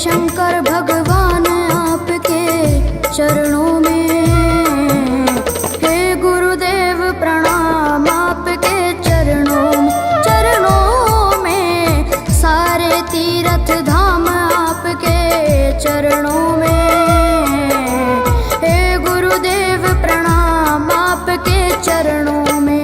शंकर भगवान आपके चरणों में, हे गुरुदेव प्रणाम आपके चरणों में, सारे तीर्थ धाम आपके चरणों में, हे गुरुदेव प्रणाम आपके चरणों में।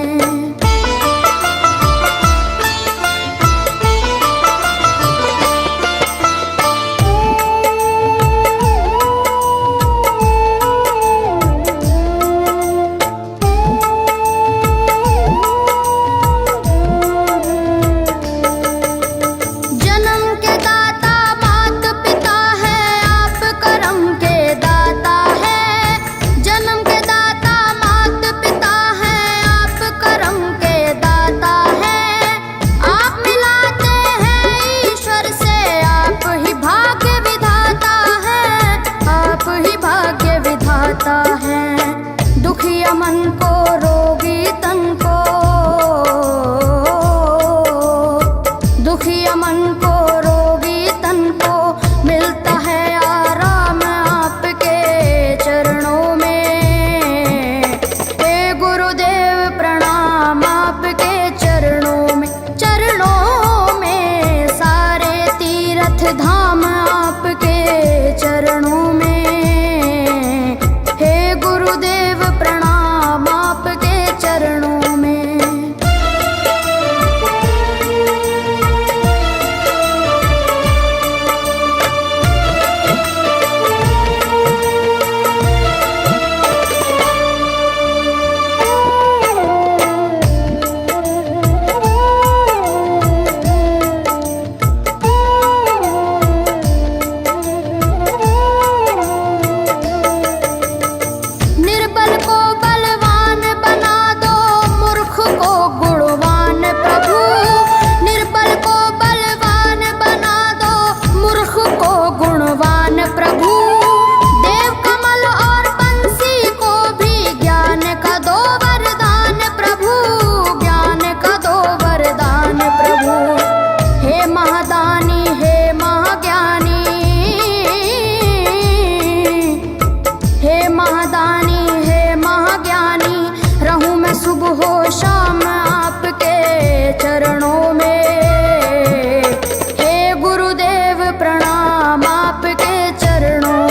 दुखिया मन को रोगी तन को, दुखिया मन को रोगी तन को मिलता है आराम आपके चरणों में, हे गुरुदेव प्रणाम आपके चरणों में, सारे तीर्थ धाम आपके चरणों में, गुरुदेव प्रणाम आपके चरणों में। शाम आपके चरणों में, हे गुरुदेव प्रणाम आपके चरणों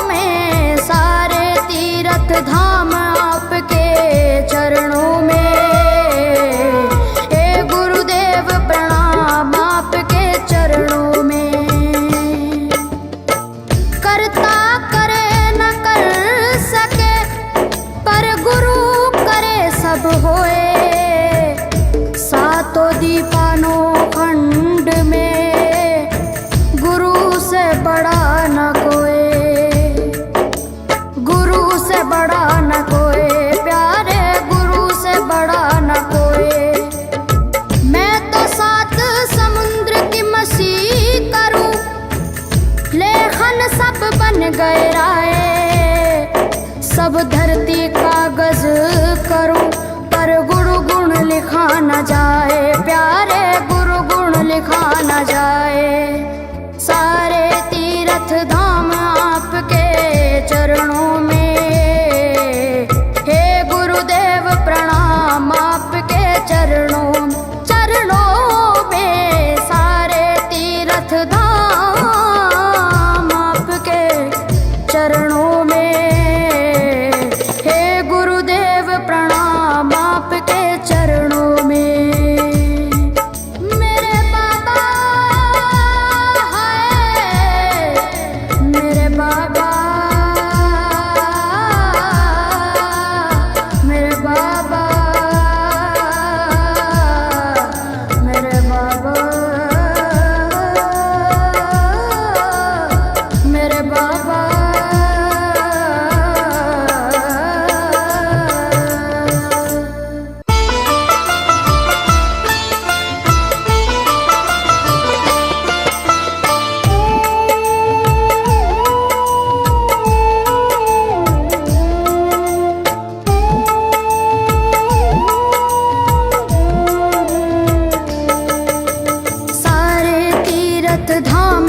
में, सारे तीर्थ धाम आपके चरणों में, हे गुरुदेव प्रणाम आपके चरणों में। करता करे न कर सके पर गुरु सब होए, सातों दीपानों खंड में गुरु से बड़ा न कोई, गुरु से बड़ा न कोई, प्यारे गुरु से बड़ा न कोई। मैं तो सात समुद्र की मछली करूं, लेखन सब बन गए राय, सब धरती कागज करूं पर गुरु गुण लिखा न जाए, प्यारे गुरु गुण लिखा न जाए, सारे तीर्थ धाम आपके चरणों में, हे गुरुदेव प्रणाम आपके चरणों में, सारे तीर्थ धाम आपके चरणों में, प्रणाम आपके चरणों में। मेरे बाबा है, मेरे बाबा, मेरे बाबा, मेरे बाबा, मेरे बाबा। धाम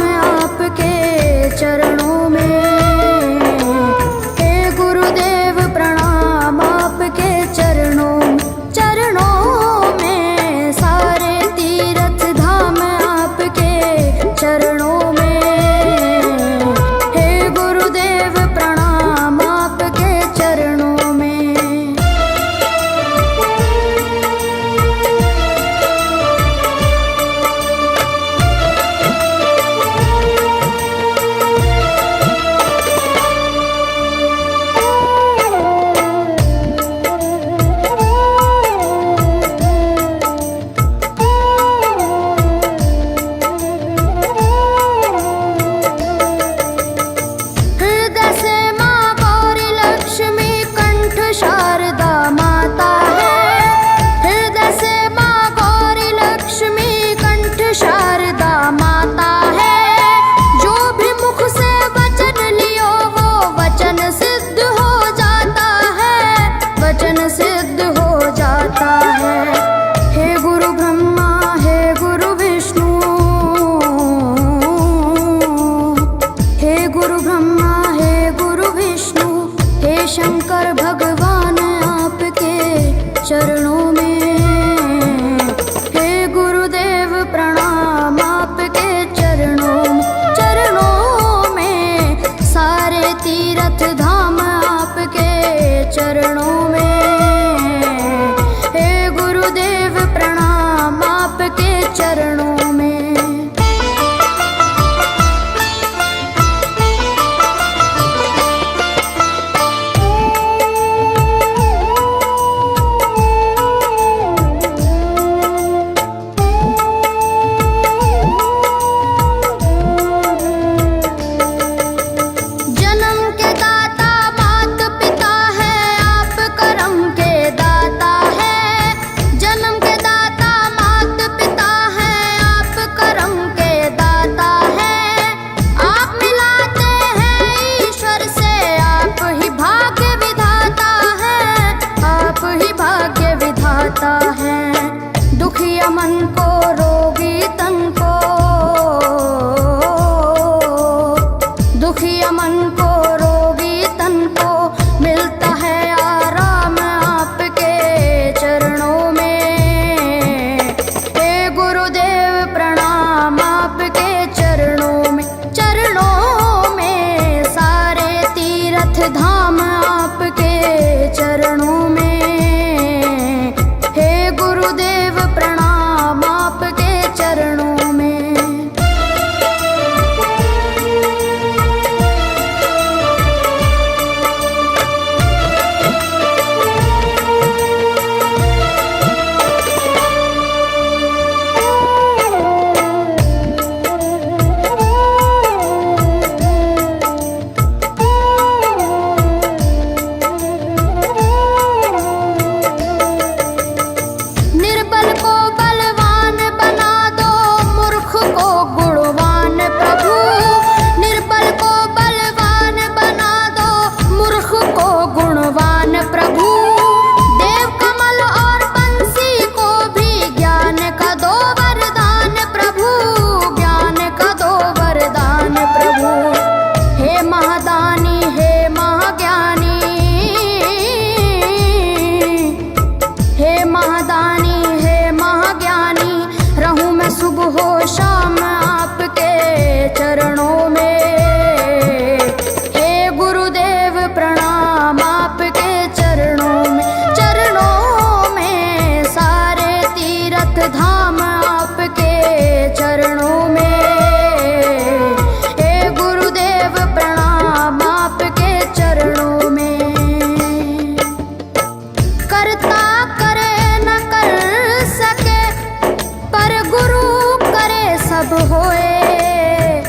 सब होए,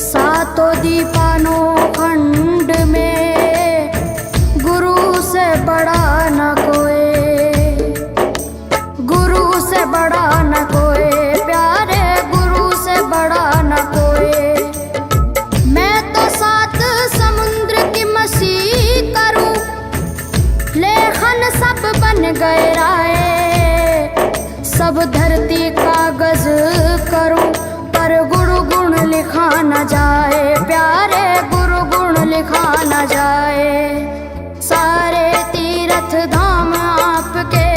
सातों दीपानों खंड में गुरु से बड़ा न कोई, गुरु से बड़ा न कोई, प्यारे गुरु से बड़ा न कोई। मैं तो सात समुद्र की मसी करूं, लेखन सब बन गए राय, सब धरती कागज करूं, पर गुरु गुण लिखा न जाए, प्यारे गुरु गुण लिखा न जाए। सारे तीर्थ धाम आपके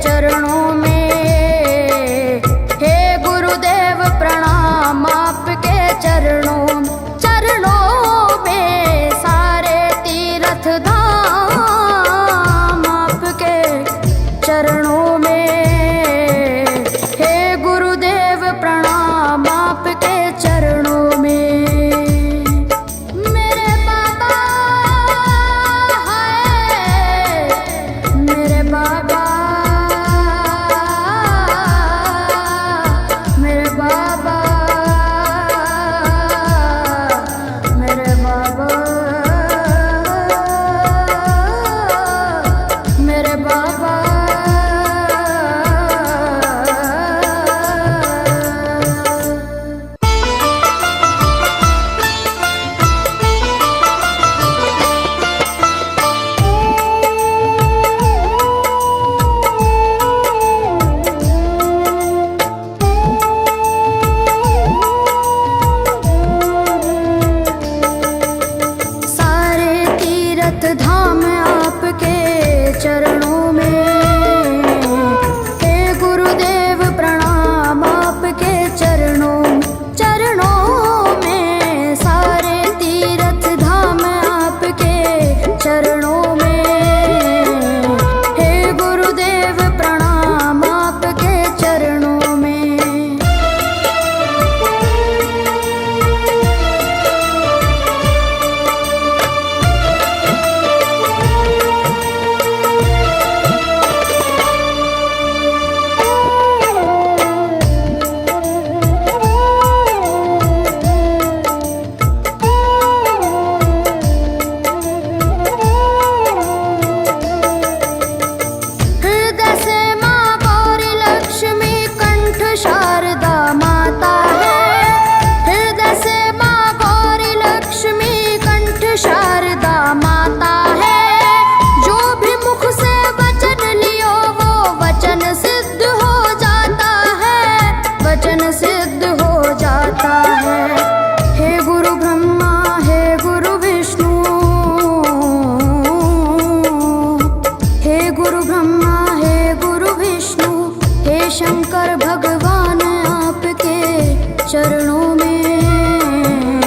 चरणों में, हे गुरुदेव प्रणाम आपके चरणों, चरणों में। सारे तीर्थ धाम आपके चरणों में, चरणों में। मेरे बाबा है, मेरे बाबा, मेरे बाबा, मेरे बाबा, मेरे बाबा। धाम आपके चरणों में, हे गुरुदेव प्रणाम आपके चरणों, चरणों में। सारे तीर्थ धाम आपके चरणों में, हे गुरुदेव प्रणाम आपके चरणों में। शंकर भगवान आपके चरणों में,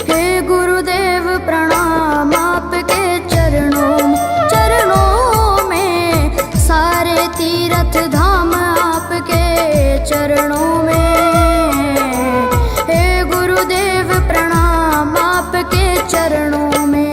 हे गुरुदेव प्रणाम आपके चरणों, चरणों में। सारे तीर्थ धाम आपके चरणों में, हे गुरुदेव प्रणाम आपके चरणों में।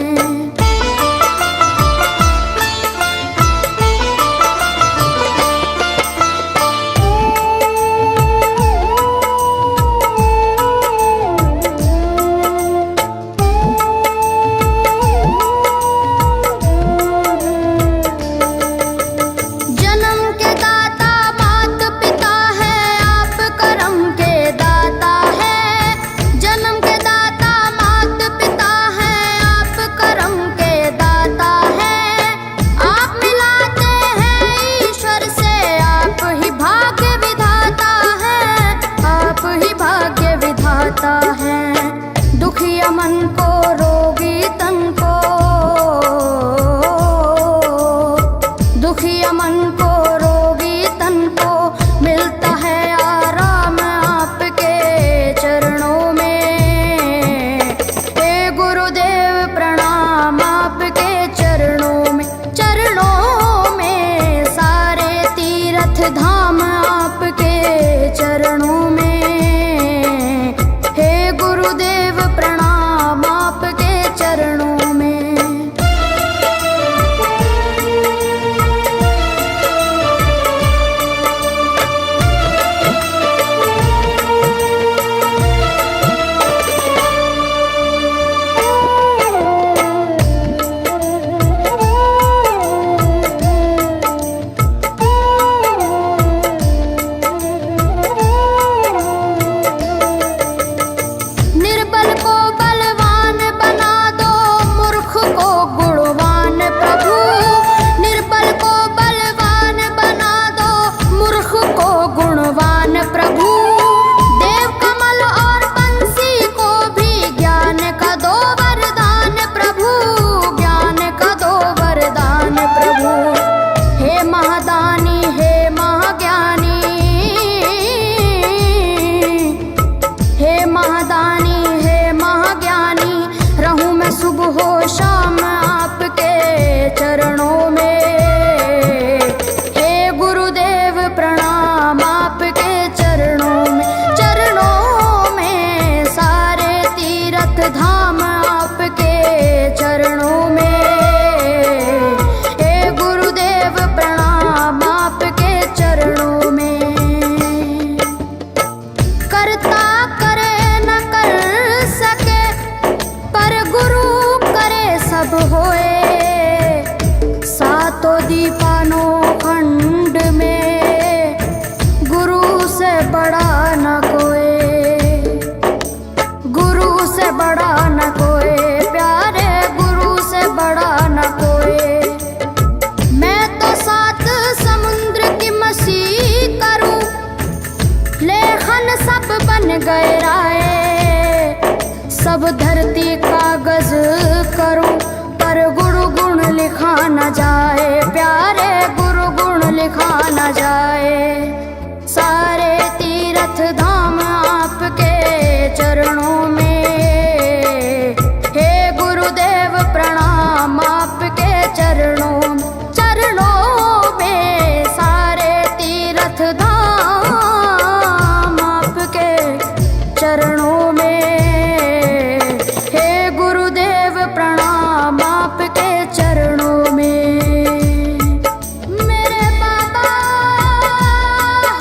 सब धरती कागज करूं, पर गुरु गुण लिखा न जाए, प्यारे गुरु गुण लिखा न जाए। सारे तीर्थ धाम आपके चरणों में, हे गुरुदेव प्रणाम आपके चरणों में। सारे तीर्थ धाम आपके चरणों में, हे गुरुदेव प्रणाम आपके चरणों में। मेरे बाबा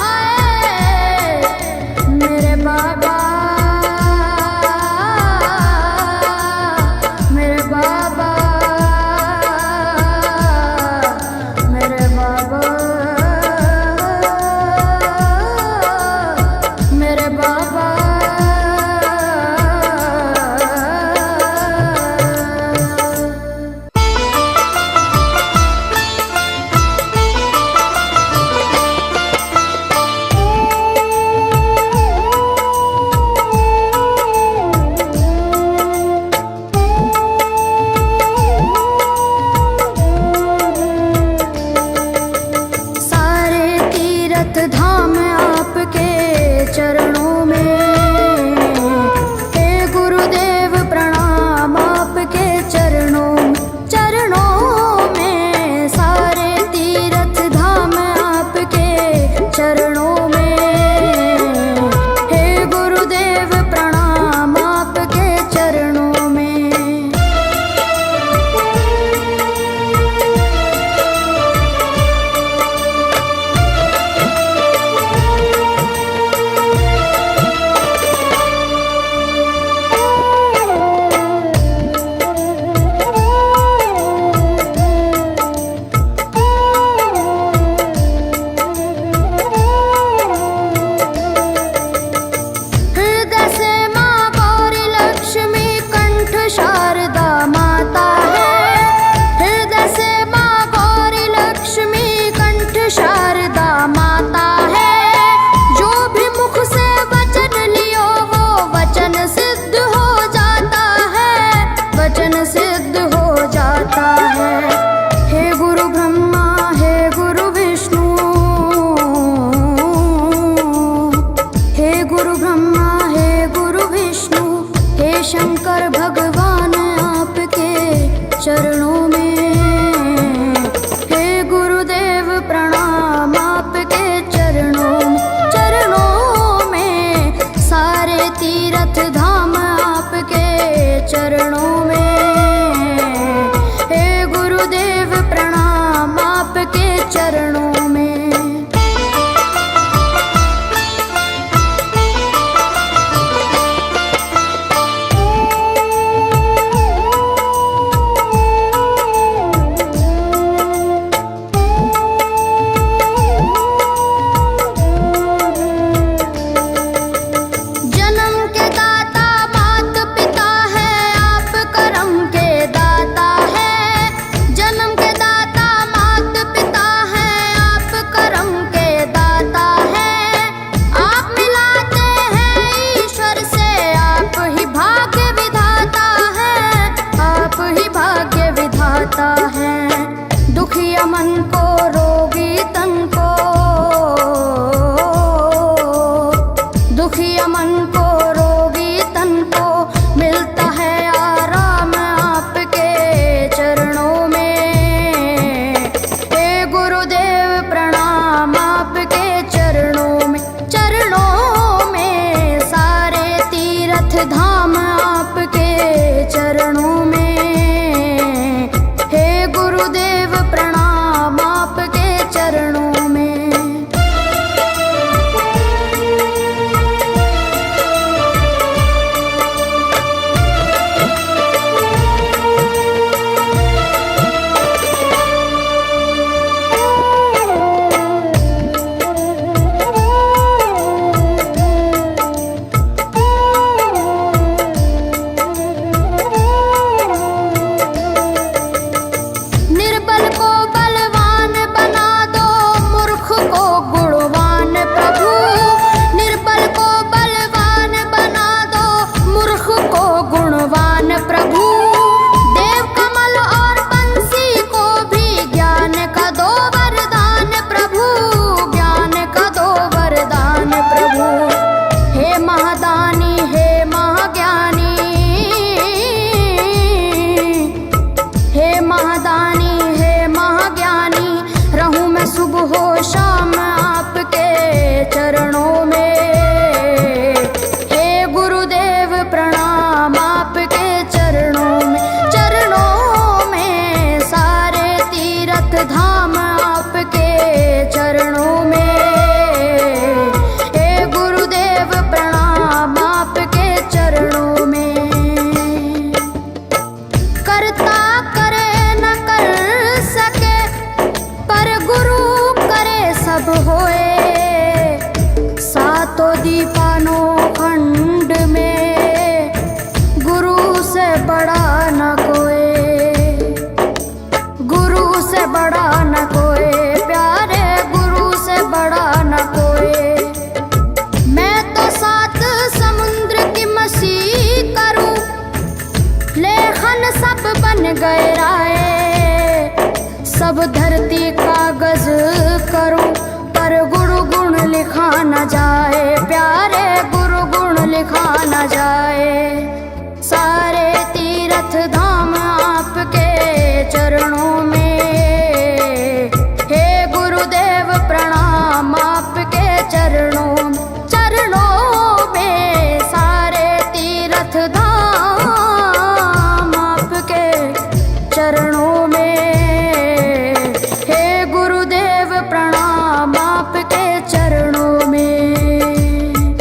है, मेरे बाबा, मेरे बाबा, मेरे बाबा, मेरे बाबा। सारे तीर्थ धाम आपके चरणों में, हे गुरुदेव प्रणाम आपके चरणों में। सारे तीर्थ धाम आपके चरणों में, हे गुरुदेव प्रणाम आपके चरणों में। हृदय से माँ गौरी लक्ष्मी कंठ शारदा माता है, हृदय से माँ गौरी लक्ष्मी कंठ शारदा माता है। जो भी मुख से वचन लियो वो वचन सिद्ध हो जाता है, वचन सिद्ध हो जाता है। हे गुरु ब्रह्मा, हे गुरु विष्णु, हे गुरु ब्रह्मा, हे गुरु विष्णु, हे शंकर भगवान आपके चरणों में, हे गुरुदेव प्रणाम आपके चरणों में। सारे तीर्थ धाम आपके चरणों में, हे गुरुदेव प्रणाम आपके चरणों में। जन्म के दाता मात पिता है, आप करम के दाता है। जन्म के दाता मात पिता है, आप करम के दाता है। आप मिलाते हैं ईश्वर से, आप ही भाग्य विधाता है, आप ही भाग्य विधाता है। दुखिया मन को, रोगी तन को, दुखिया मन को, रोगी तन को मिलता है आराम आपके चरणों में। हे गुरुदेव प्रणाम आपके चरणों में। सारे तीर्थ धाम आपके चरणों में, हे गुरुदेव प्रणाम आपके चरणों में। गए राय। सब धरती कागज करूं पर गुरु गुण लिखा न जाए, प्यारे गुरु गुण लिखा न जाए। सारे तीर्थ धाम आपके चरणों में, हे गुरुदेव प्रणाम आपके चरणों में। सारे तीर्थ धाम आपके चरणों में, हे गुरुदेव प्रणाम आपके चरणों में।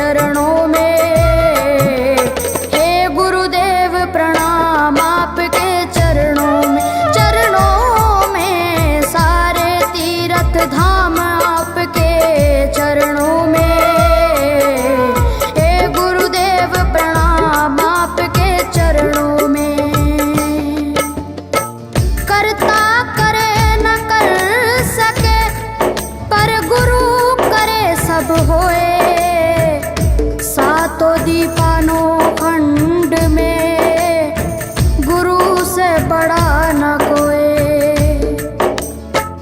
चरणों में। हे गुरुदेव प्रणाम आपके चरणों में, चरणों में सारे तीर्थ धाम आपके चरणों में। हे गुरुदेव प्रणाम आपके चरणों में। करता करे न कर सके पर गुरु करे सब होए। सातों दीपानो खंड में गुरु से बड़ा न कोई,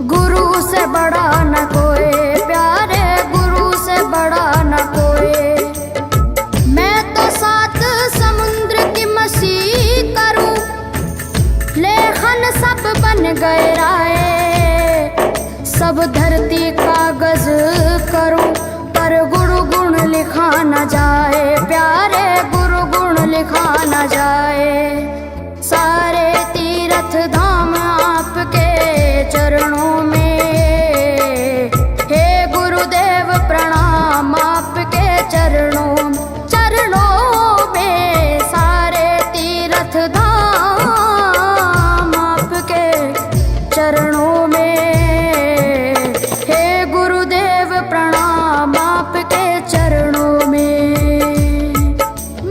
गुरु से बड़ा न कोई, प्यारे गुरु से बड़ा न कोई। मैं तो सात समुद्र की मसी करूं, लेखन सब बन गए राय। सब धरती कागज करूं पर गुरु गुण लिखा न जाए, प्यारे गुरु गुण लिखा न जाए। सारे तीर्थ धाम आपके चरणों में। हे गुरुदेव प्रणाम आपके चरणों में, चरणों में सारे तीर्थ धाम आपके चरणों में। हे गुरुदेव प्रणाम आपके चरणों में।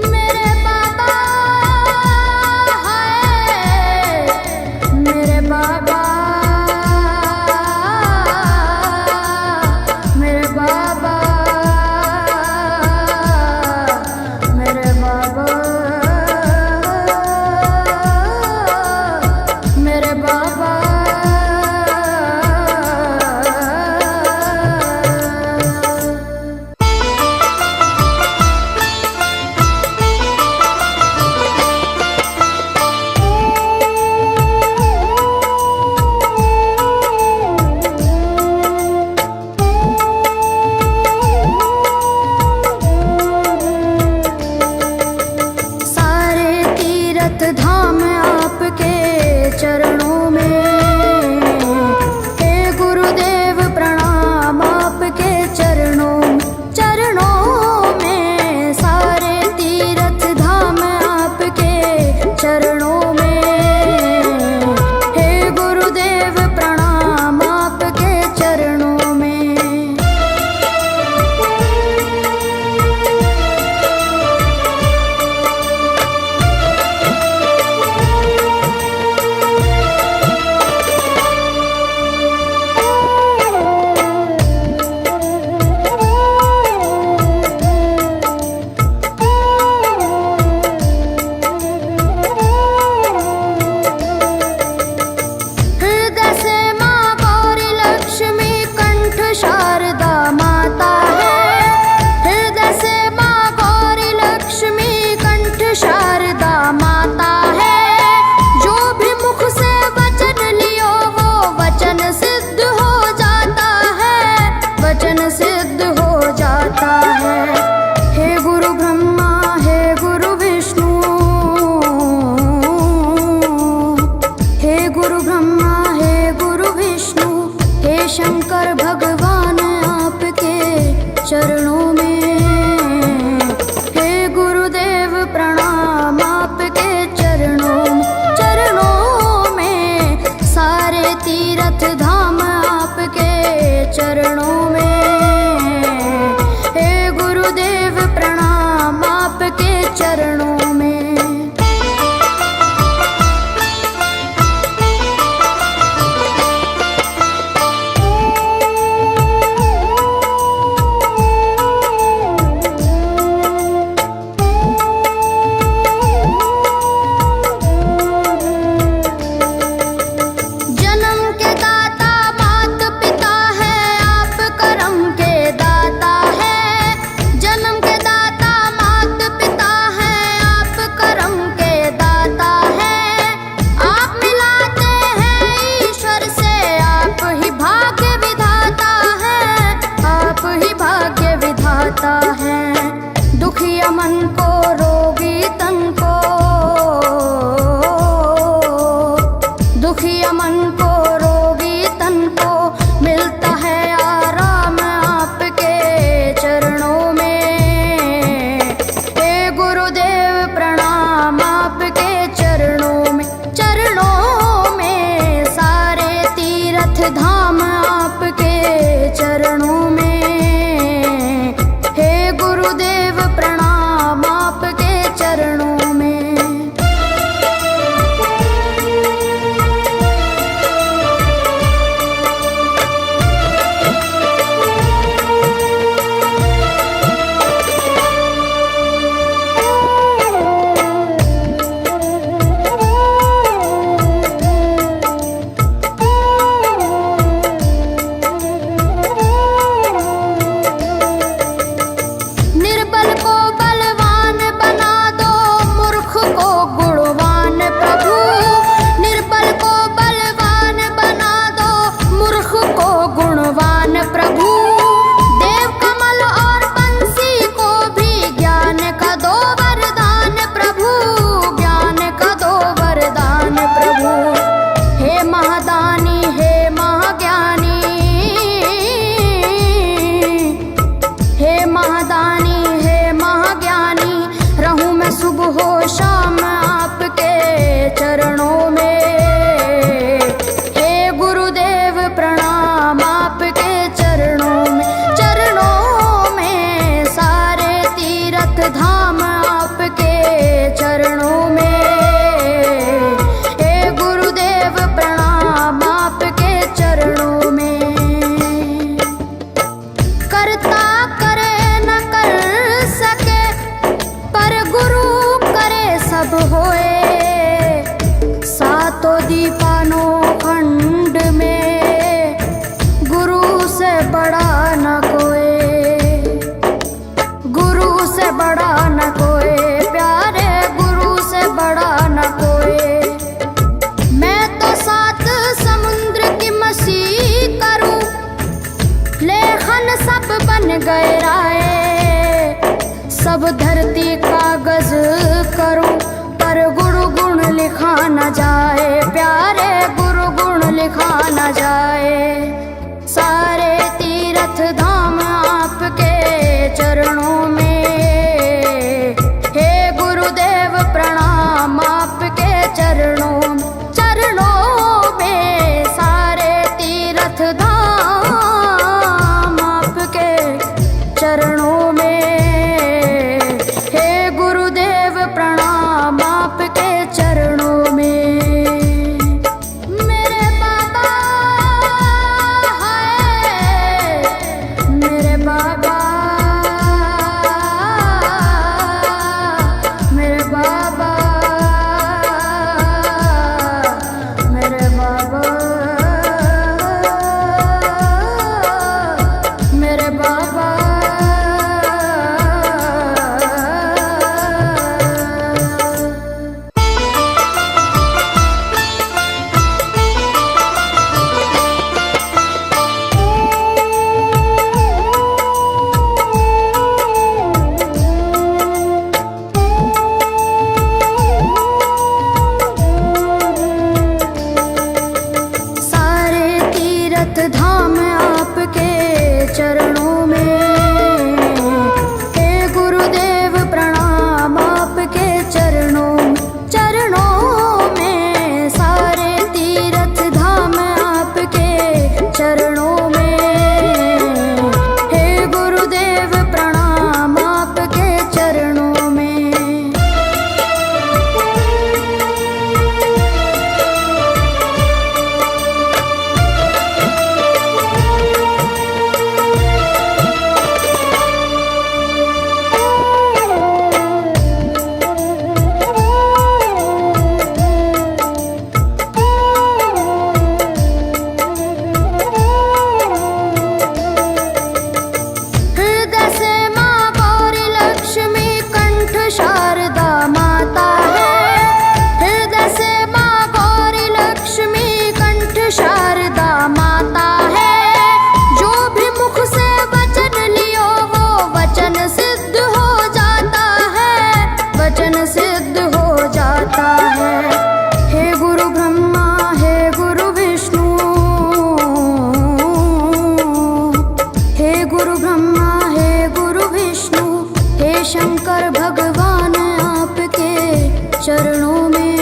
मेरे बाबा है, मेरे बाबा, मेरे बाबा, मेरे बाबा, मेरे बाबा। सारे तीर्थ धाम आपके चरणों में। हे गुरुदेव प्रणाम आपके चरणों में, चरणों में सारे तीर्थ धाम आपके चरणों में। हे गुरुदेव प्रणाम आपके चरणों में। हृदय से माँ गौरी लक्ष्मी कंठ शारदा माता है। हृदय से माँ गौरी लक्ष्मी कंठ शारदा माता है। जो भी मुख से वचन लियो वो वचन सिद्ध हो जाता है, वचन सिद्ध हो जाता है। हे गुरु ब्रह्मा, हे गुरु विष्णु, हे गुरु ब्रह्मा, हे गुरु विष्णु, हे शंकर भगवान आपके चरणों में। हे गुरुदेव प्रणाम आपके चरणों में, चरणों में सारे तीर्थ धाम आपके चरणों में। हे गुरुदेव प्रणाम आपके चरणों में। महादानी हे महाज्ञानी, रहूं मैं सुबह हो शाम आपके चरणों में। हे गुरुदेव प्रणाम आपके चरणों में, चरणों में सारे तीर्थ धाम आपके चरणों में। हे गुरुदेव प्रणाम आपके चरणों में। करता करे न कर सके पर गुरु करे सब होए। सातों दीपानों खंड में गुरु से बड़ा न कोई, गुरु से बड़ा न कोई, प्यारे गुरु से बड़ा न कोई। मैं तो सात समुद्र की मसी करूं, लेखन सब बन गए राय। सब धरती कागज करूं पर गुरु गुण लिखा न जाए, प्यारे गुरु गुण लिखा न जाए। सारे तीर्थ धाम आपके चरणों में। हे गुरुदेव प्रणाम आपके चरणों में, चरणों में सारे तीर्थ धाम आपके चरणों में। हे गुरुदेव प्रणाम आपके चरणों में। मेरे बाबा हाय, मेरे बाबा, मेरे बाबा, मेरे बाबा, मेरे बाबा। सारे तीर्थ धाम आपके चरणों में। हे गुरुदेव प्रणाम आपके चरणों में, चरणों में सारे तीर्थ धाम आपके चरणों में। हे गुरुदेव प्रणाम आपके चरणों में। हृदय से माँ गौरी लक्ष्मी कंठ शारदा माता है। हृदय से माँ गौरी लक्ष्मी कंठ शारदा माता है। जो भी मुख से वचन लियो वो वचन सिद्ध हो जाता है, वचन सिद्ध हो जाता है। हे गुरु ब्रह्मा हे गुरु विष्णु, हे गुरु ब्रह्मा हे गुरु विष्णु, हे शंकर भगवान आपके चरणों में।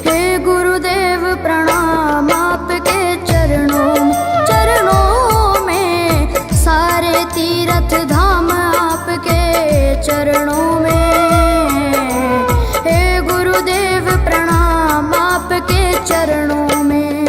हे गुरुदेव प्रणाम आपके चरणों में, चरणों में सारे तीर्थ धाम आपके चरणों में। हे गुरुदेव प्रणाम आपके चरणों में।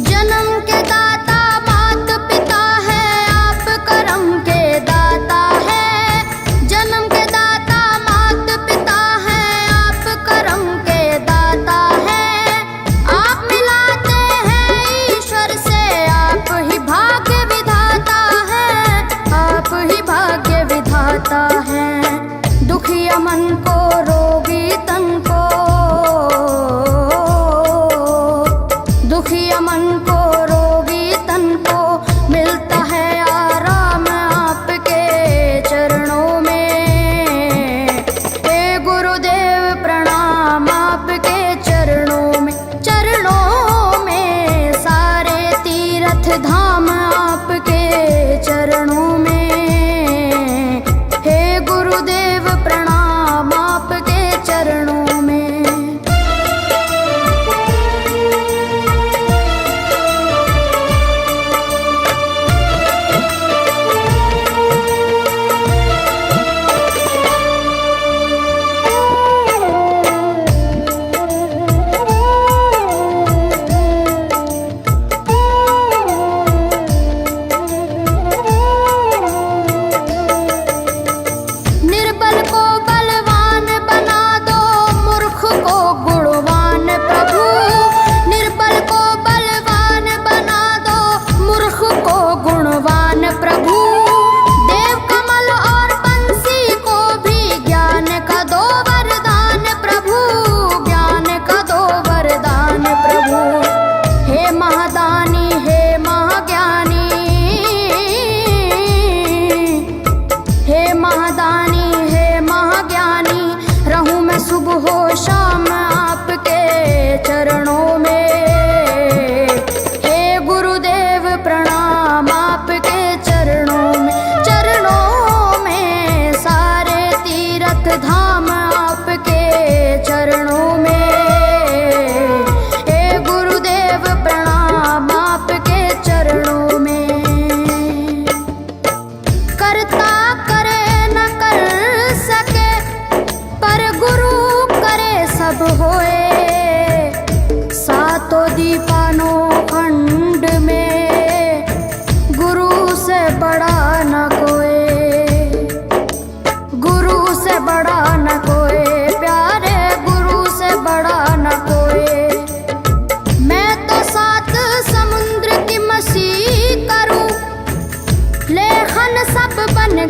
जन्म के दाता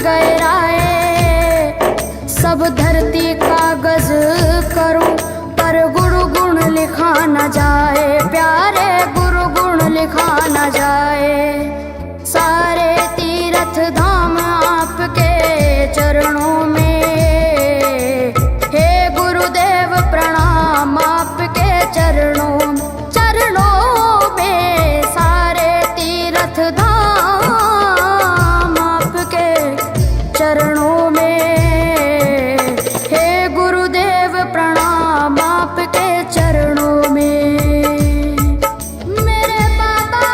गहराए। सब धरती कागज करूं पर गुरु गुण लिखा न जाए, प्यारे गुरु गुण लिखा न जाए। सारे तीर्थ धाम आपके चरणों में, हे गुरुदेव प्रणाम आपके चरणों में। सारे तीर्थ धाम आपके चरणों में, हे गुरुदेव प्रणाम आपके चरणों में। मेरे बाबा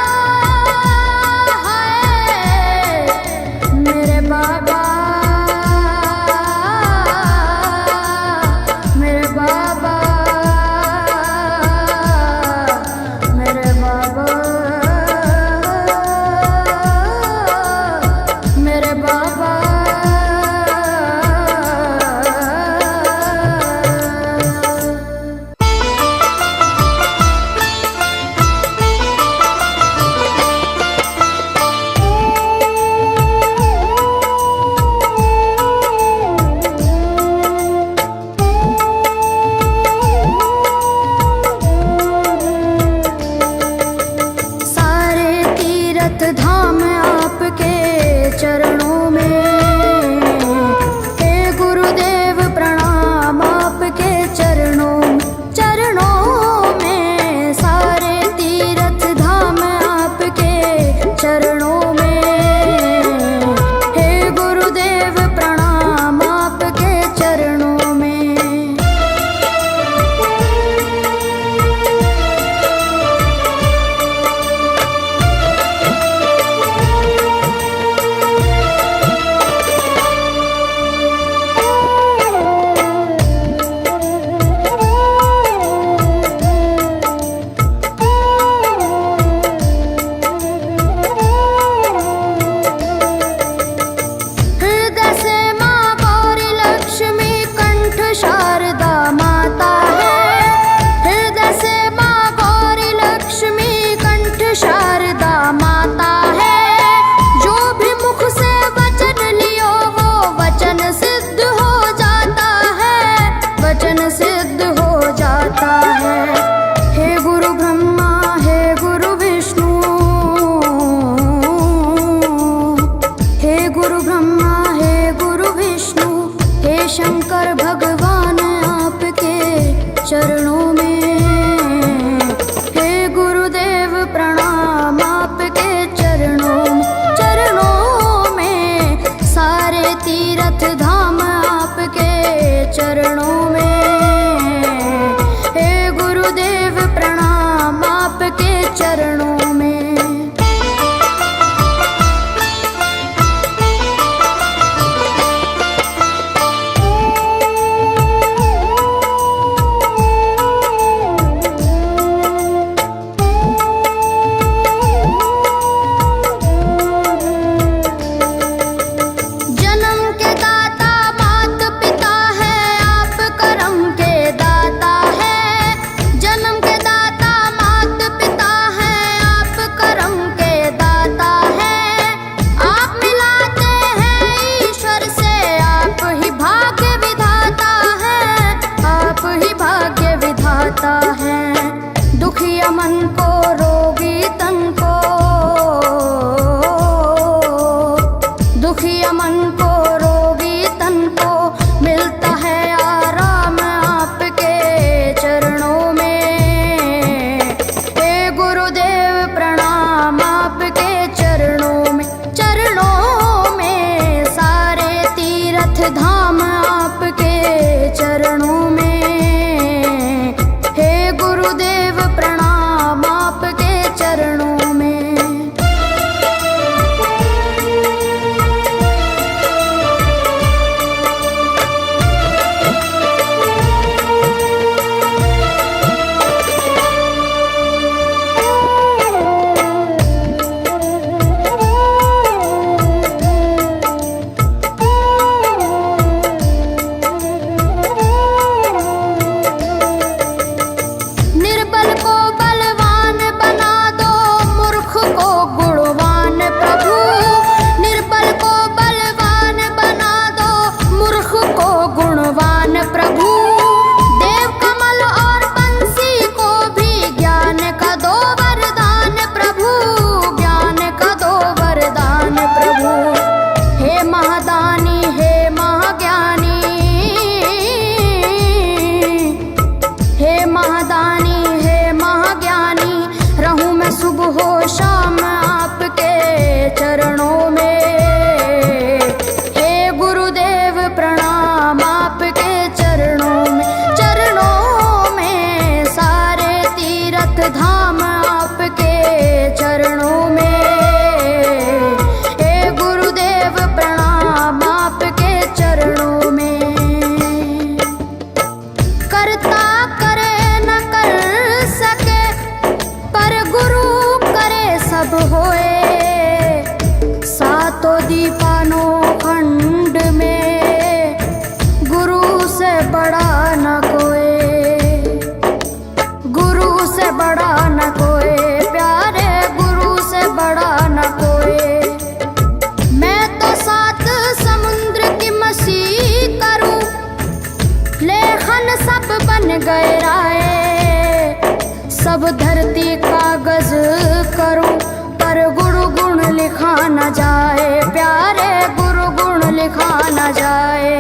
पर गुरु गुण लिखा न जाए, प्यारे गुरु गुण लिखा न जाए।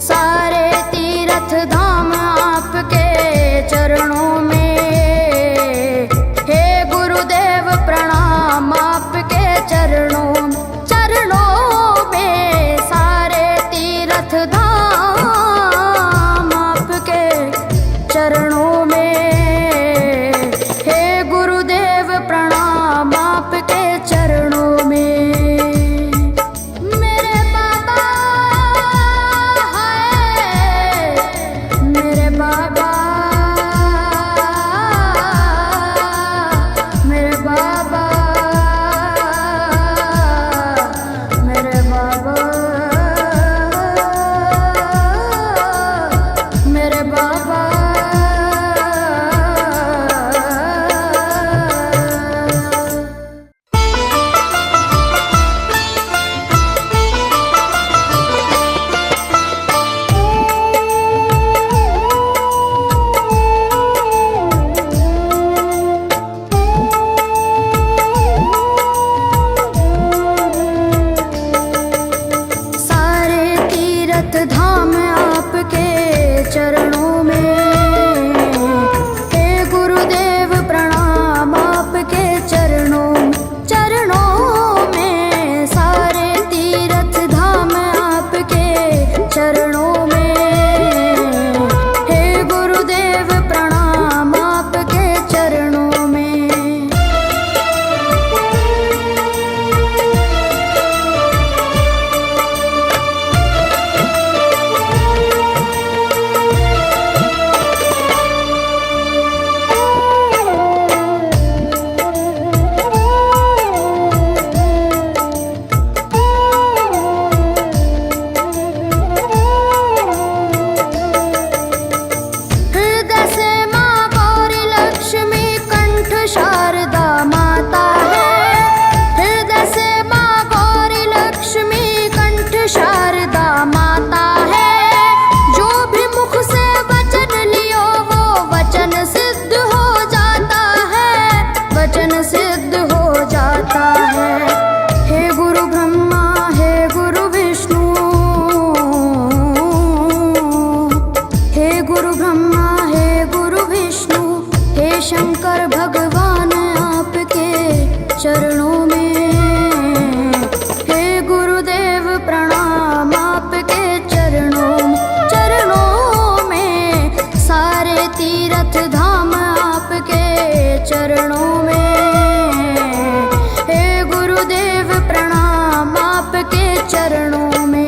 सारे तीर्थ धाम आपके चरणों में, हे गुरुदेव प्रणाम आपके चरणों में। सारे तीर्थ धाम आपके चरणों में, हे गुरुदेव प्रणाम आपके चरणों में। मेरे बाबा है, मेरे बाबा, मेरे बाबा, मेरे बाबा, मेरे बाबा। सारे तीर्थ धाम आपके चरणों में, हे गुरुदेव प्रणाम आपके चरणों में। सारे तीर्थ धाम आपके चरणों में, हे गुरुदेव प्रणाम आपके चरणों में। हृदय से माँ गौरी लक्ष्मी कंठ शारदा माता है। हृदय से माँ गौरी लक्ष्मी कंठ शारदा माता है। जो भी मुख से वचन लियो वो वचन सिद्ध हो जाता है, वचन सिद्ध हो जाता है। हे गुरु ब्रह्मा, हे गुरु विष्णु, हे गुरु ब्रह्मा, हे गुरु विष्णु, हे शंकर भगवान आपके चरणों में, हे गुरुदेव प्रणाम आपके चरणों में। सारे तीर्थ धाम आपके चरणों में, हे गुरुदेव प्रणाम आपके चरणों में।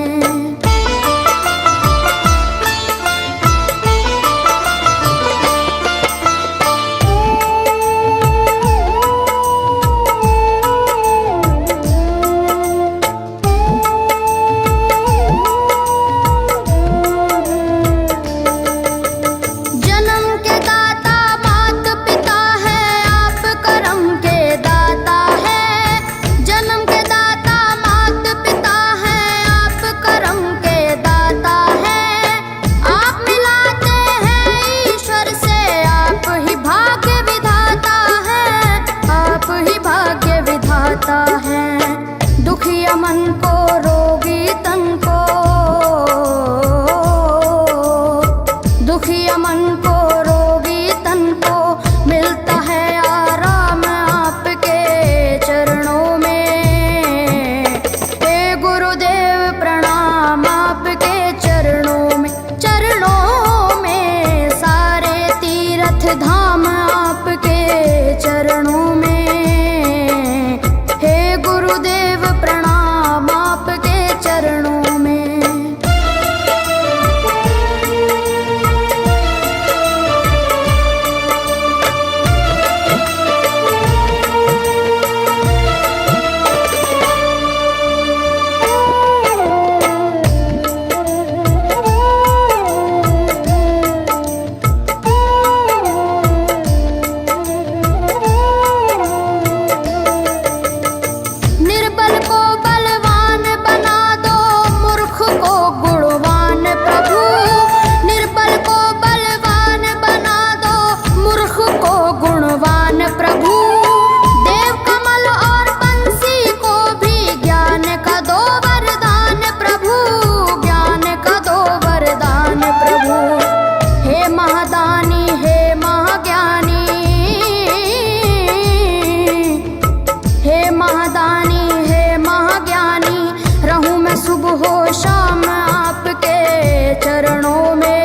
हे महादानी हे महाज्ञानी, रहूं मैं सुबह हो शाम आपके चरणों में।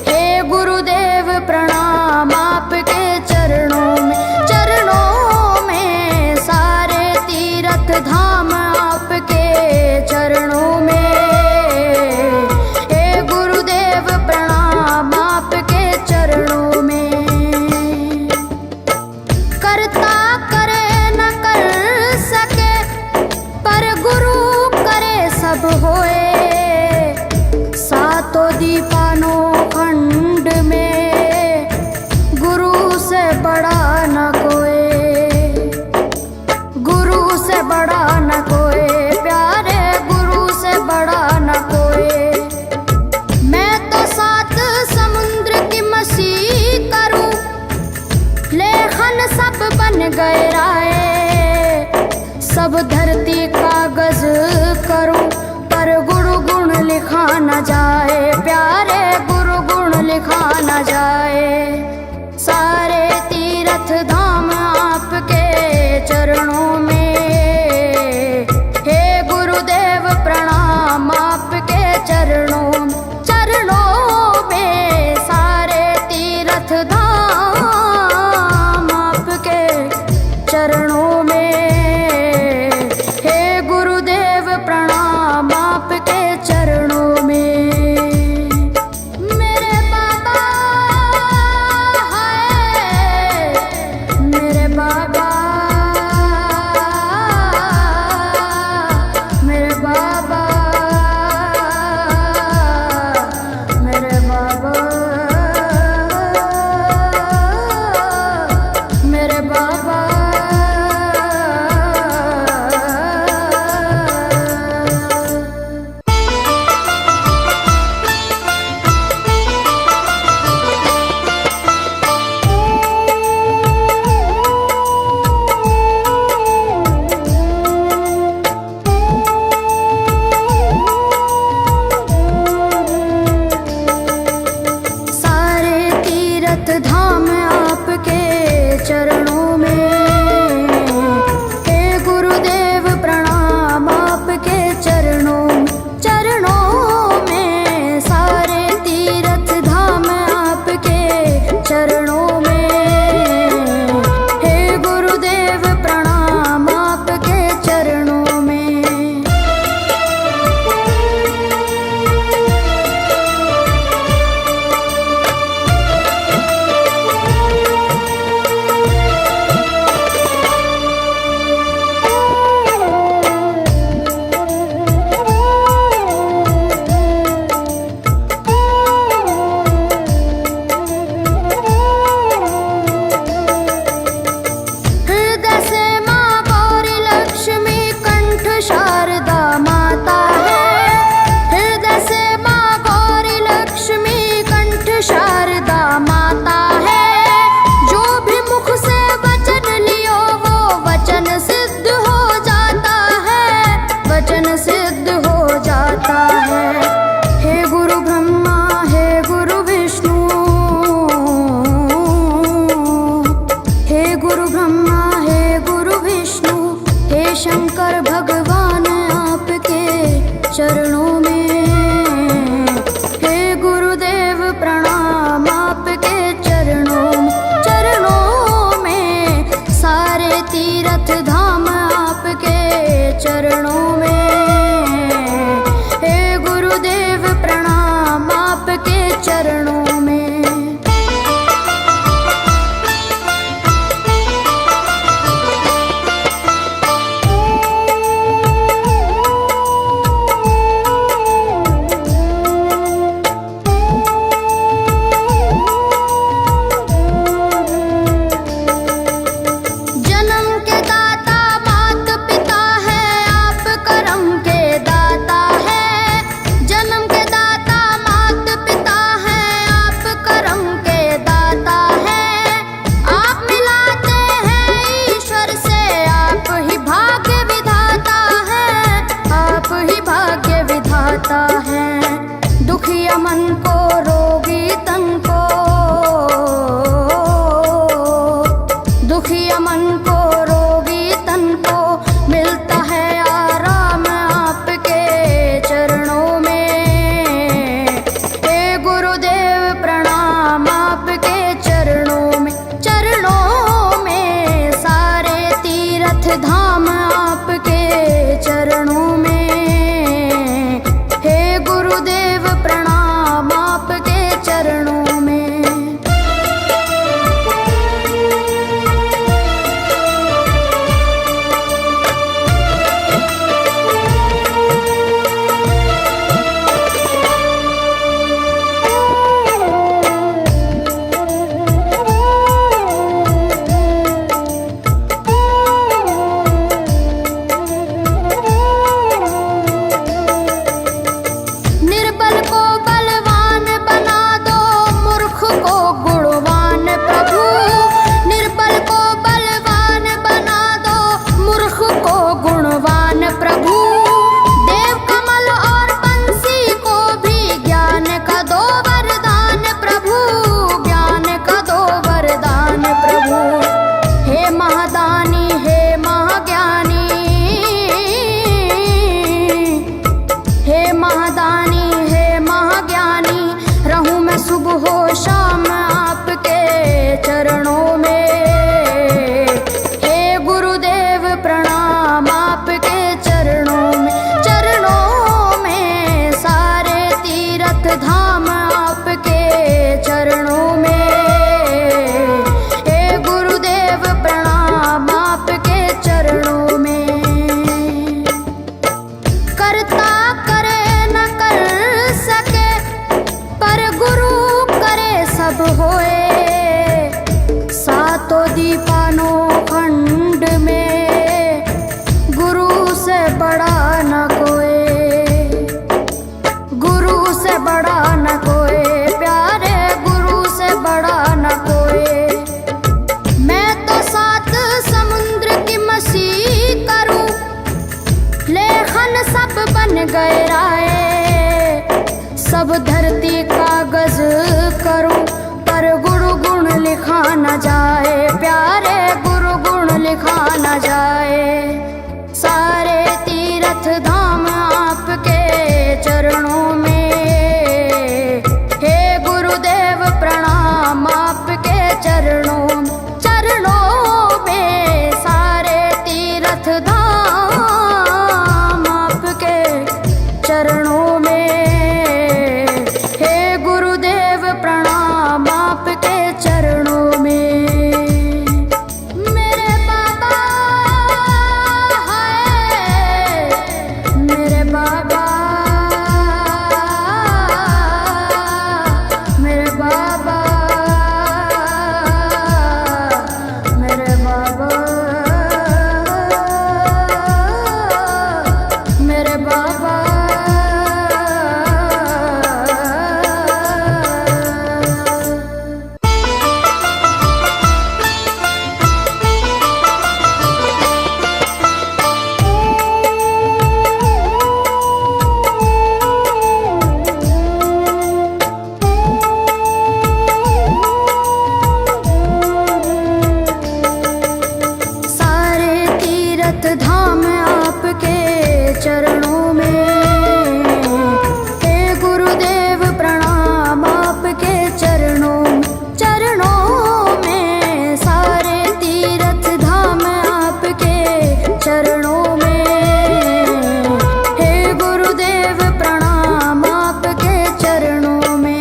हे गुरुदेव प्रणाम आपके चरणों में, चरणों में सारे तीर्थ धाम आपके चरणों में। हे गुरुदेव प्रणाम आपके चरणों में। करता करे न कर सके पर गुरु करे सब होए। सातों दीपानों खंड में गुरु से बड़ा न कोई, गुरु से बड़ा न कोई, प्यारे गुरु से बड़ा न कोई। मैं तो सात समुद्र की मसी करूं, लेखन सब बन गए राय। सब धरती कागज करूं पर गुरु गुण लिखा न जाए, प्यारे गुरु गुण लिखा न जाए। सारे तीर्थ धाम आपके चरणों में। हे गुरुदेव प्रणाम आपके चरणों, चरणों में सारे तीर्थ धाम आपके चरणों में। हे गुरुदेव प्रणाम आपके चरणों में। मेरे बाबा हाय, मेरे बाबा, मेरे बाबा, मेरे बाबा, मेरे बाबा। सारे तीर्थ धाम आपके चरणों में। हे गुरुदेव प्रणाम आपके चरणों, चरणों में सारे तीर्थ धाम आपके चरणों में। हे गुरुदेव प्रणाम आपके चरणों में। हृदय से माँ गौरी लक्ष्मी कंठ शारदा माता है। हृदय से माँ गौरी लक्ष्मी कंठ शारदा माता है। जो भी मुख से वचन लियो वो वचन सिद्ध हो जाता है, वचन सिद्ध हो जाता है। हे गुरु ब्रह्मा हे गुरु विष्णु, हे गुरु ब्रह्मा हे गुरु विष्णु, हे शंकर भगवान आपके चरणों में। हे गुरुदेव प्रणाम आपके चरणों, चरणों में सारे तीर्थ धाम आपके चरणों में। हे गुरुदेव प्रणाम आपके चरणों में। जन्म के दाता मात पिता है, आप करम के दाता है। जन्म के दाता मात पिता है, आप करम के दाता है। आप मिलाते हैं ईश्वर से, आप ही भाग्य विधाता है, आप ही भाग्य विधाता है। दुखिया मन को रोगी तन को, दुखिया मन को रोगी गए राय। सब धरती कागज करूं पर गुरु गुण लिखा न जाए, प्यारे गुरु गुण लिखा न जाए। सारे तीर्थ धाम आपके चरणों में, हे गुरुदेव प्रणाम आपके चरणों में। सारे तीर्थ धाम आपके चरणों में, हे गुरुदेव प्रणाम आपके चरणों में। मेरे बाबा हाय, मेरे बाबा, मेरे बाबा, मेरे बाबा, मेरे बाबा। सारे तीर्थ धाम आपके चरणों में, हे गुरुदेव प्रणाम आपके चरणों में। सारे तीर्थ धाम आपके चरणों में, हे गुरुदेव प्रणाम आपके चरणों में।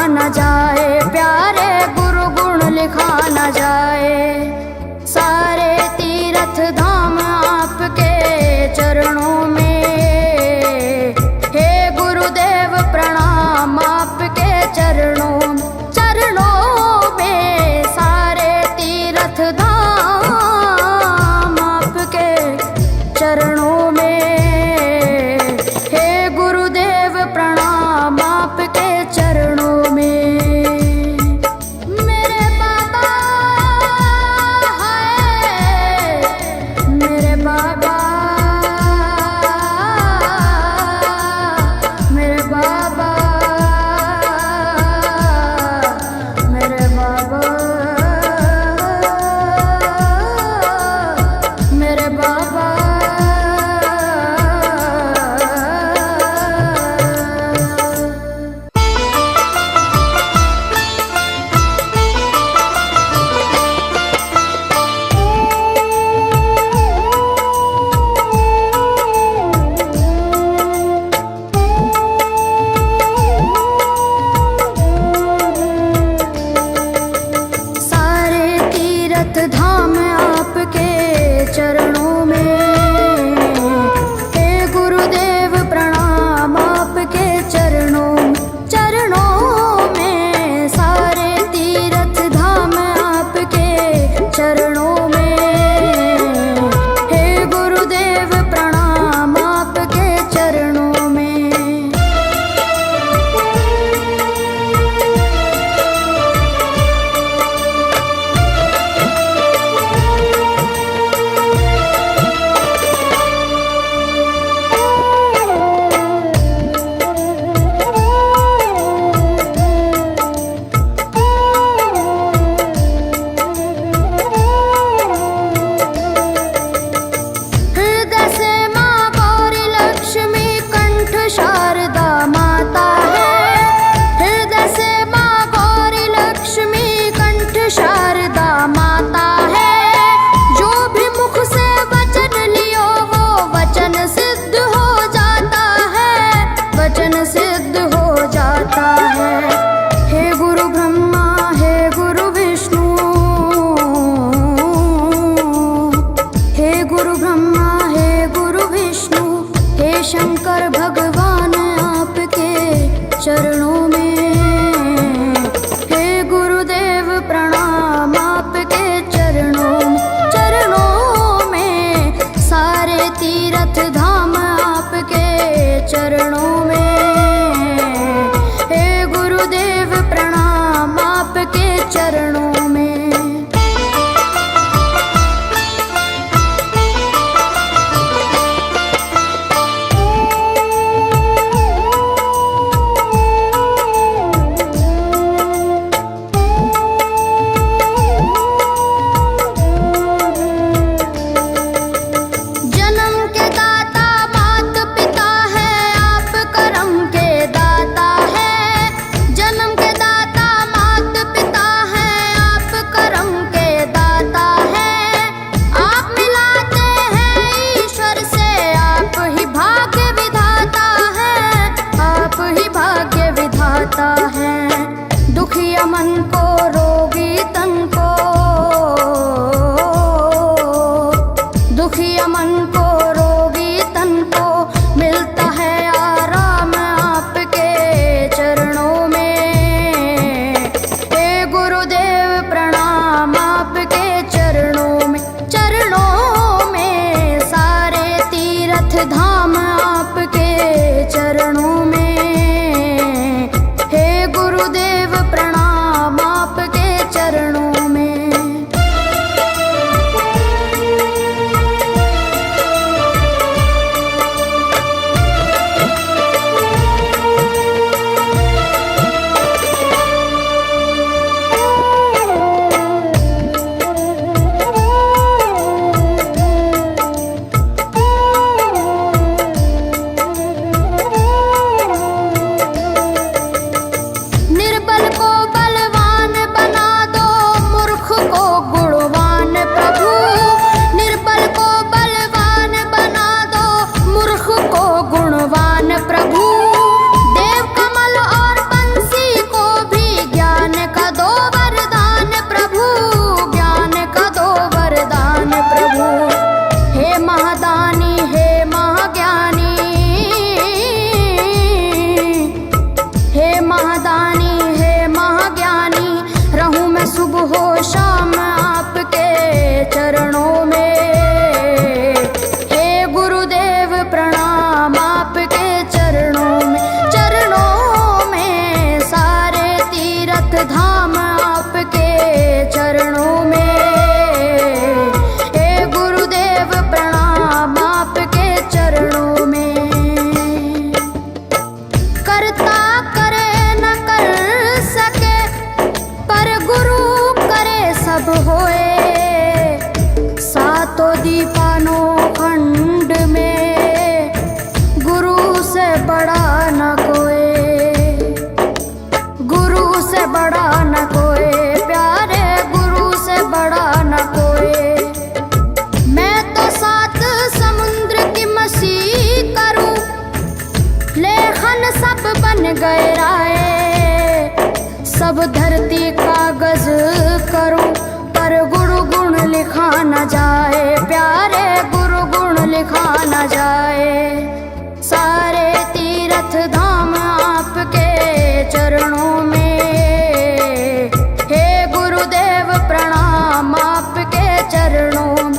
न जाए, प्यारे गुरु गुण लिखा न जाए। सारे तीर्थ धाम आपके चरणों में, हे गुरुदेव प्रणाम आपके चरणों में। सारे तीर्थ धाम आपके चरणों में, हे गुरुदेव प्रणाम आपके चरणों में। मेरे बाबा है, मेरे बाबा, मेरे बाबा, मेरे बाबा, मेरे बाबा। सारे तीर्थ धाम आपके चरणों में, हे गुरुदेव प्रणाम आपके चरणों में। सारे तीर्थ धाम आपके चरणों में, हे गुरुदेव प्रणाम आपके चरणों में। हृदय से माँ गौरी लक्ष्मी कंठ शारदा माता है। हृदय से माँ गौरी लक्ष्मी कंठ शारदा माता है। जो भी मुख से वचन लियो वो वचन सिद्ध हो जाता है, वचन सिद्ध हो जाता है। हे गुरु ब्रह्मा, हे गुरु विष्णु, हे गुरु ब्रह्मा, हे गुरु विष्णु, हे शंकर भगवान आपके चरणों में, हे गुरुदेव प्रणाम आपके चरणों में। सारे तीर्थ धाम आपके चरणों में, हे गुरुदेव प्रणाम आपके चरणों में। जन्म के दाता मात पिता है, आप करम के दाता है। जन्म के दाता मात पिता है, आप करम के दाता है। आप मिलाते हैं ईश्वर से, आप ही भाग्य विधाता है, आप ही भाग्य विधाता है। दुखिया मन को, रोगी तन को, दुखिया मन को, रोगी तन को मिलता है आराम आपके चरणों में। हे गुरुदेव प्रणाम आपके चरणों में। सारे तीर्थ धाम आपके चरणों में, हे गुरुदेव प्रणाम सब धरती कागज करूं पर गुरु गुण लिखा न जाए, प्यारे गुरु गुण लिखा न जाए। सारे तीर्थ धाम आपके चरणों में, हे गुरुदेव प्रणाम आपके चरणों में।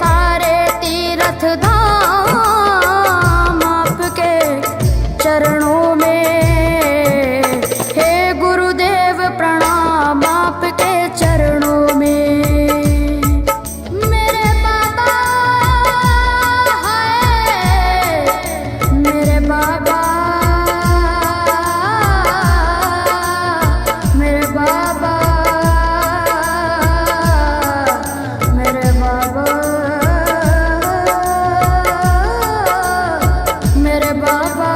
सारे तीर्थ धाम आपके चरणों में, हे गुरुदेव प्रणाम आपके चरणों में। मेरे बाबा है, मेरे बाबा, मेरे बाबा, मेरे बाबा, मेरे बाबा।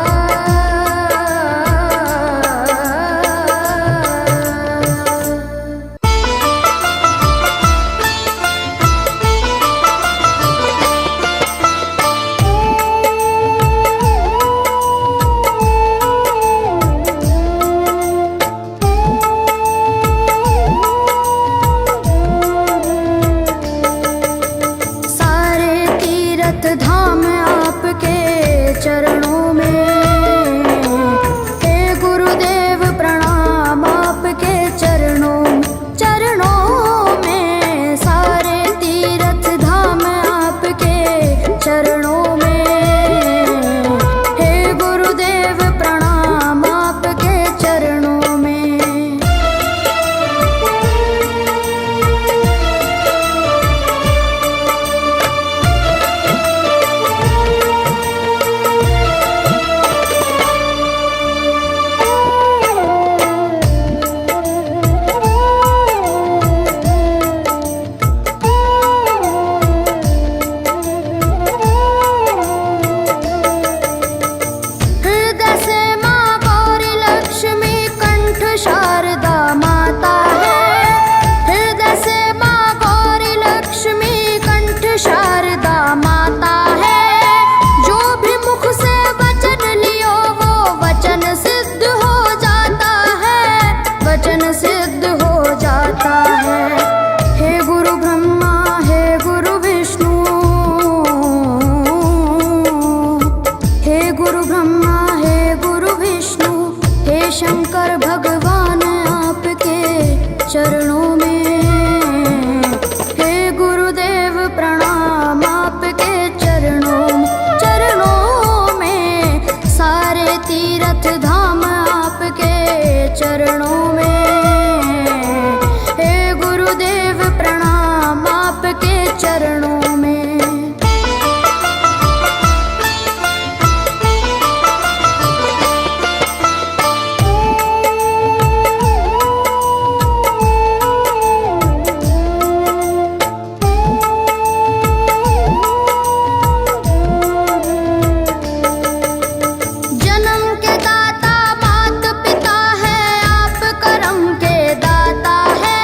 सारे तीर्थ धाम आपके चरणों में, हे गुरुदेव प्रणाम आपके चरणों में। सारे तीर्थ धाम आपके चरणों में, हे गुरुदेव प्रणाम आपके चरणों में। हृदय से माँ गौरी लक्ष्मी कंठ शारदा माता है। हृदय से माँ गौरी लक्ष्मी कंठ शारदा माता है। जो भी मुख से वचन लियो वो वचन सिद्ध हो जाता है, वचन सिद्ध हो जाता है। हे गुरु ब्रह्मा, हे गुरु विष्णु, हे गुरु ब्रह्मा, हे गुरु विष्णु, हे शंकर भगवान आपके चरणों में, हे गुरुदेव प्रणाम आपके चरणों में। सारे तीर्थ धाम आपके चरणों में, हे गुरुदेव प्रणाम आपके चरणों में। जन्म के दाता मात पिता है, आप करम के दाता है।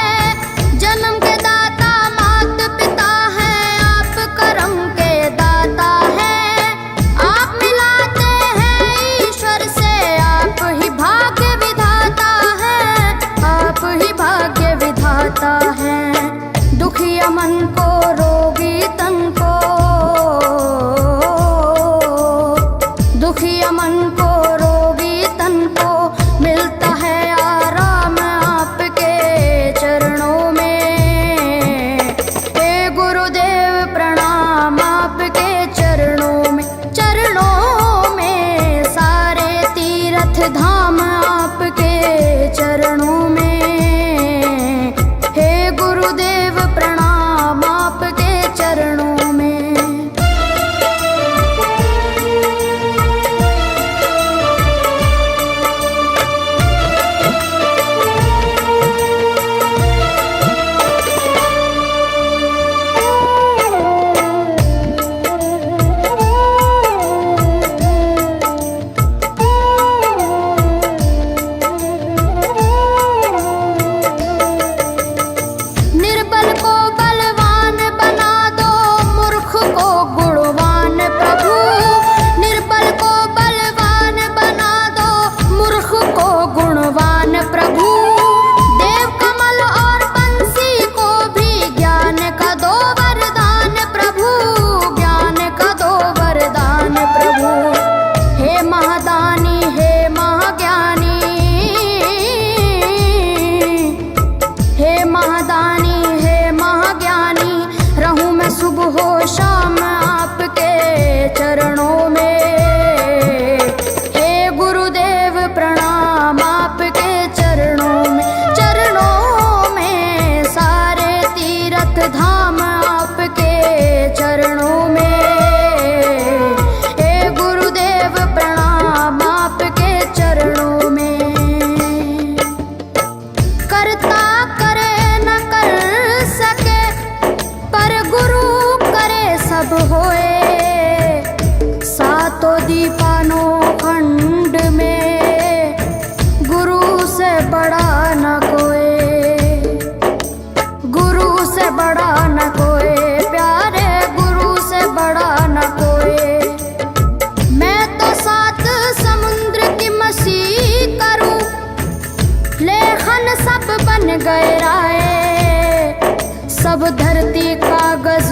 जन्म के दाता मात पिता है, आप करम के दाता है। आप मिलाते हैं ईश्वर से, आप ही भाग्य विधाता है, आप ही भाग्य विधाता है। दुखिया मन को, रोगी तन को, दुखिया मन को, रोगी तन को मिलता है आराम आपके चरणों में। हे गुरुदेव प्रणाम आपके चरणों में। सारे तीर्थ धाम आपके चरणों में, हे गुरुदेव प्रणाम आपके चरणों में। गहराए। सब धरती कागज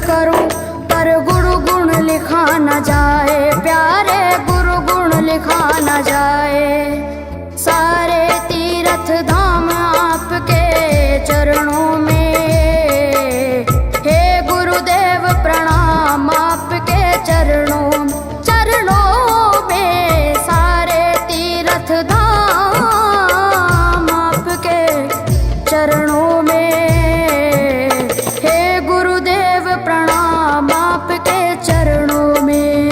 करूं पर गुरु गुण लिखा न जाए, प्यारे गुरु गुण लिखा न जाए। सारे तीर्थ धाम आपके चरणों में, हे गुरुदेव प्रणाम आपके चरणों में। सारे तीर्थ धाम आपके चरणों में, हे गुरुदेव प्रणाम आपके चरणों में।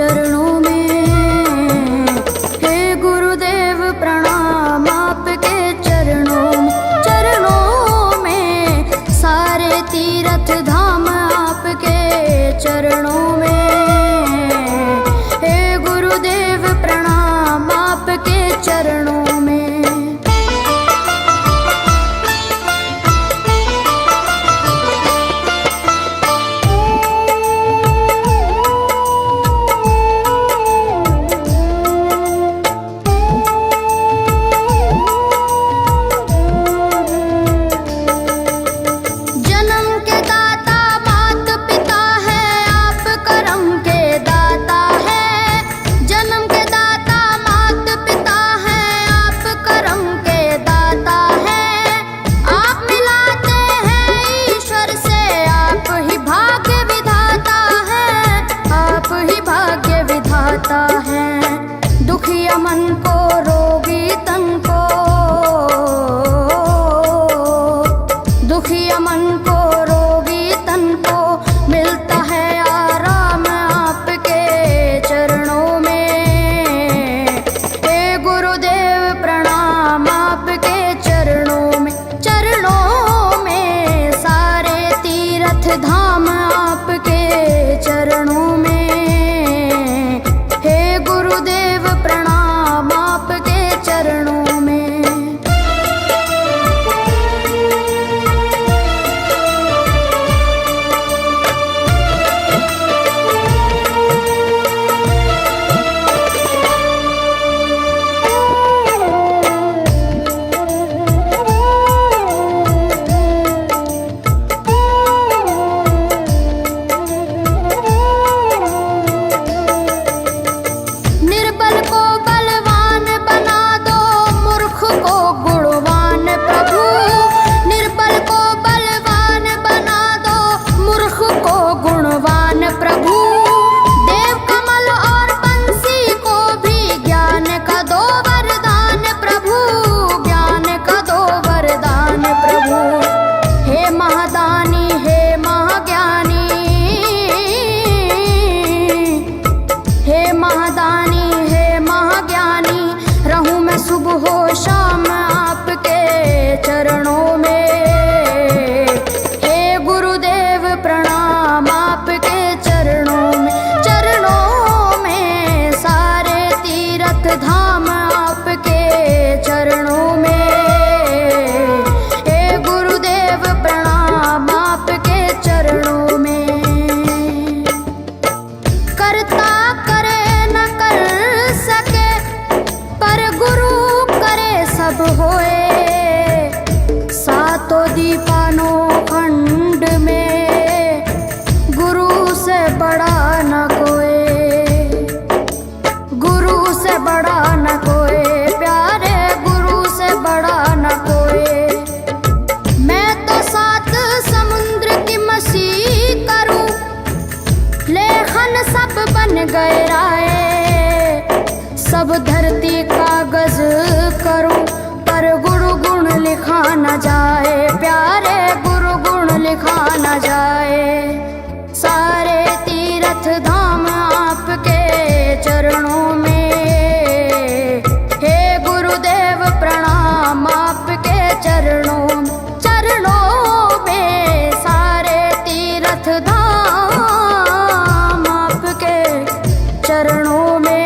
चरणों में। हे गुरुदेव प्रणाम आपके चरणों में, सारे तीर्थ धाम आपके चरणों में। हे गुरुदेव प्रणाम आपके चरणों में। दुखिया मन को, रोगी तन को, दुखिया मन को, रोगी तन को मिलता है आराम आपके चरणों में। हे गुरुदेव प्रणाम आपके चरणों में, चरणों में, सारे तीर्थ धाम आपके चरणों में। गुरुदेव प्रणाम आपके चरणों में। सुबह हो शाम आपके चरणों में। हे गुरुदेव प्रणाम आपके चरणों में, चरणों में, सारे तीर्थ धाम आपके चरणों में। हे गुरुदेव प्रणाम आपके चरणों में। करता करे न कर सके पर गुरु सब होए, सातों दीपानों खंड में गुरु से बड़ा न कोई, गुरु से बड़ा न कोई, प्यारे गुरु से बड़ा न कोई। मैं तो 7 समुद्र की मसी करूं, लेखन सब बन गए राय, सब धरती कागज करूं पर गुरु गुण लिखा न जाए, प्यारे गुरु गुण लिखा न जाए। सारे तीर्थ धाम आपके चरणों में। हे गुरुदेव प्रणाम आपके चरणों में, चरणों में, सारे तीर्थ धाम आपके चरणों में।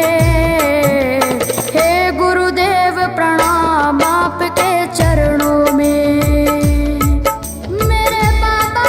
प्रणाम आपके चरणों में। मेरे बाबा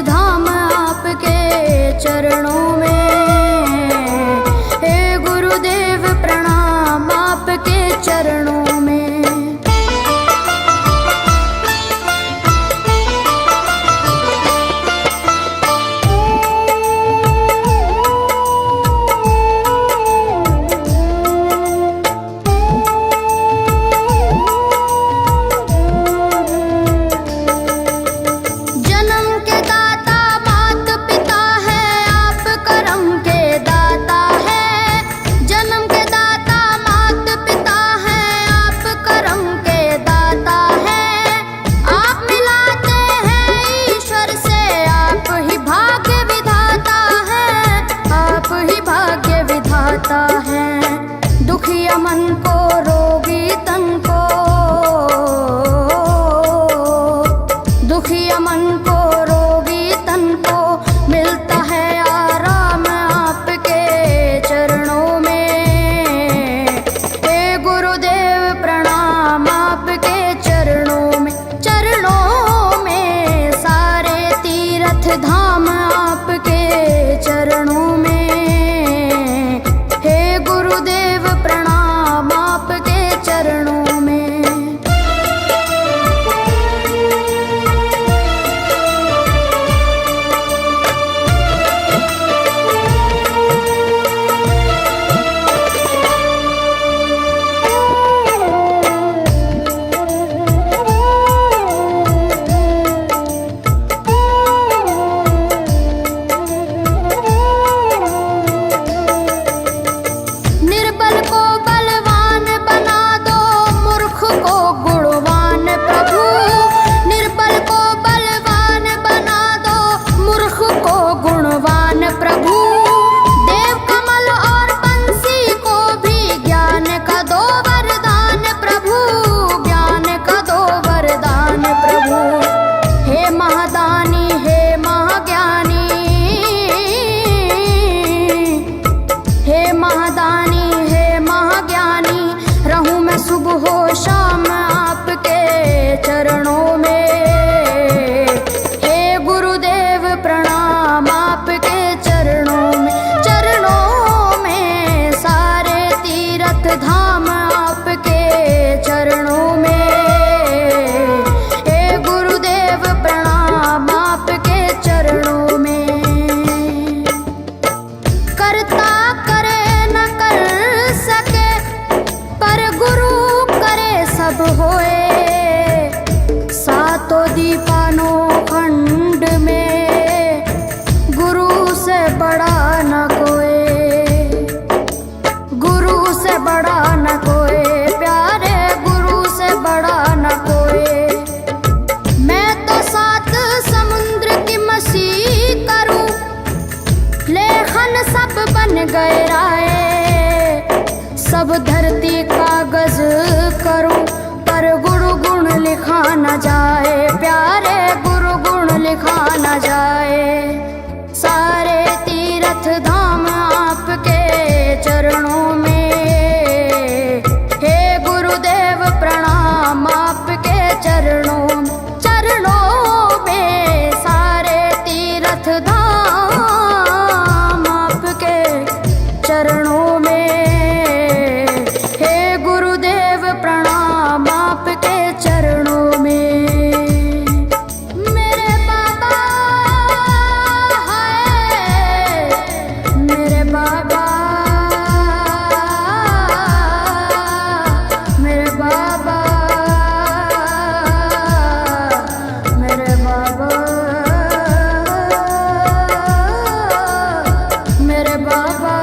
धाम आपके चरणों में। हे गुरुदेव प्रणाम आपके चरणों में। दुखिया मन को रोगी तन को, दुखिया मन को रोगी तन को मिलता है आराम आपके चरणों में। हे गुरुदेव प्रणाम आपके चरणों में। चरणों में सारे तीर्थ धाम आपके चरणों में। गुरुदेव प्रणाम आपके चरणों में। सुबह शाम आपके चरणों में। हे गुरुदेव प्रणाम आपके चरणों में। चरणों में सारे तीर्थ धाम आपके चरणों में। हे गुरुदेव प्रणाम आपके चरणों में। करता करे न कर सके पर गुरु सब होए। सातों दीपानों खंड में गुरु से बड़ा न कोई। गुरु से बड़ा न कोई प्यारे, गुरु से बड़ा न कोई। मैं तो सात समुद्र की मसी करूं, लेखन सब बन गए राय। सब धरती कागज करूं पर गुरु गुण लिखा न जाए प्यारे, गुरु गुण लिखा न जाए। सारे तीर्थ धाम आपके चरणों में। हे गुरुदेव प्रणाम आपके चरणों में। चरणों में सारे तीर्थ धाम आपके चरणों में। प्रणाम आपके चरणों में। मेरे बाबा है, मेरे बाबा, मेरे बाबा, मेरे बाबा, मेरे बाबा।